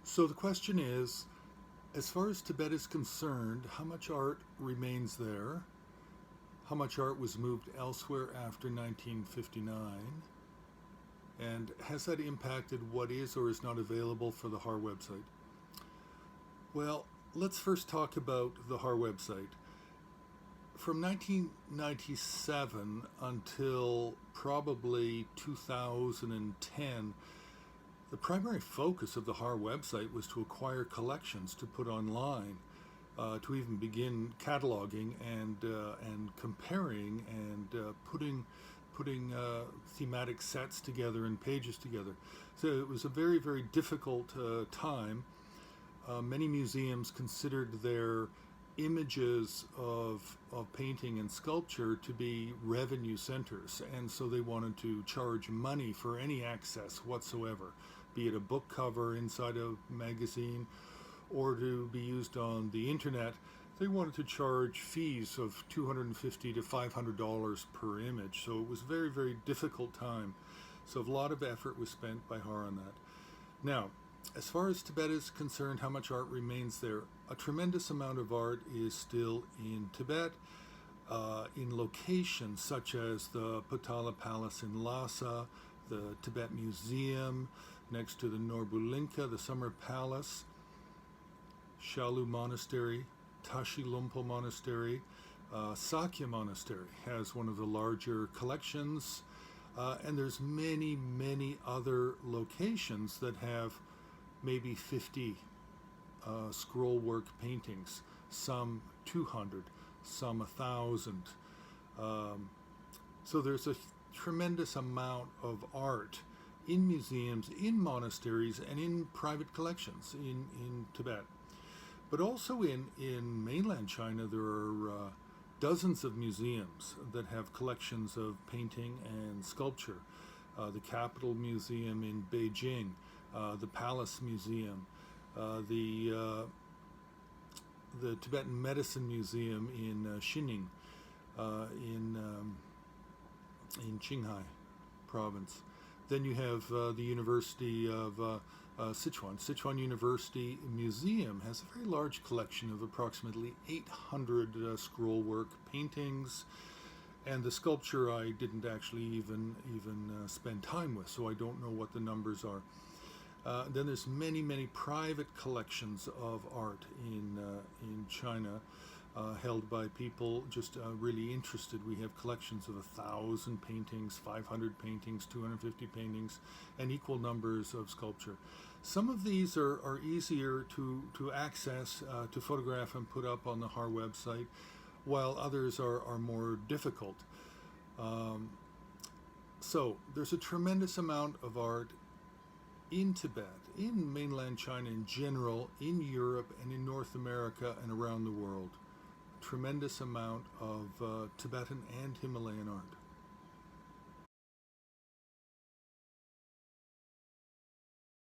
So the question is, as far as Tibet is concerned, how much art remains there? How much art was moved elsewhere after 1959? And has that impacted what is or is not available for the HAR website? Well, let's first talk about the HAR website. From 1997 until probably 2010, the primary focus of the HAR website was to acquire collections to put online, to even begin cataloging and comparing and putting thematic sets together and pages together. So it was a very, very difficult time. Many museums considered their images of painting and sculpture to be revenue centers, and so they wanted to charge money for any access whatsoever, be it a book cover inside a magazine or to be used on the internet. They wanted to charge fees of $250 to $500 per image, so it was a very, very difficult time. So a lot of effort was spent by HAR on that. Now, as far as Tibet is concerned, how much art remains there? A tremendous amount of art is still in Tibet, in locations such as the Potala Palace in Lhasa, the Tibet Museum, next to the Norbulinka, the Summer Palace, Shalu Monastery, Tashi Lumpo Monastery. Sakya Monastery has one of the larger collections, and there's many, many other locations that have maybe 50 scroll work paintings, some 200, some 1,000. So there's a tremendous amount of art in museums, in monasteries, and in private collections in Tibet. But also in mainland China, there are dozens of museums that have collections of painting and sculpture. The Capitol Museum in Beijing, the Palace Museum, the Tibetan Medicine Museum in Xining, in Qinghai province. Then you have the University of Sichuan. Sichuan University Museum has a very large collection of approximately 800 scrollwork paintings, and the sculpture I didn't actually even spend time with, so I don't know what the numbers are. Then there's many, many private collections of art in China, held by people just really interested. We have collections of 1,000 paintings, 500 paintings, 250 paintings, and equal numbers of sculpture. Some of these are easier to access, to photograph and put up on the HAR website, while others are more difficult. So there's a tremendous amount of art in Tibet, in mainland China in general, in Europe and in North America and around the world. Tremendous amount of Tibetan and Himalayan art.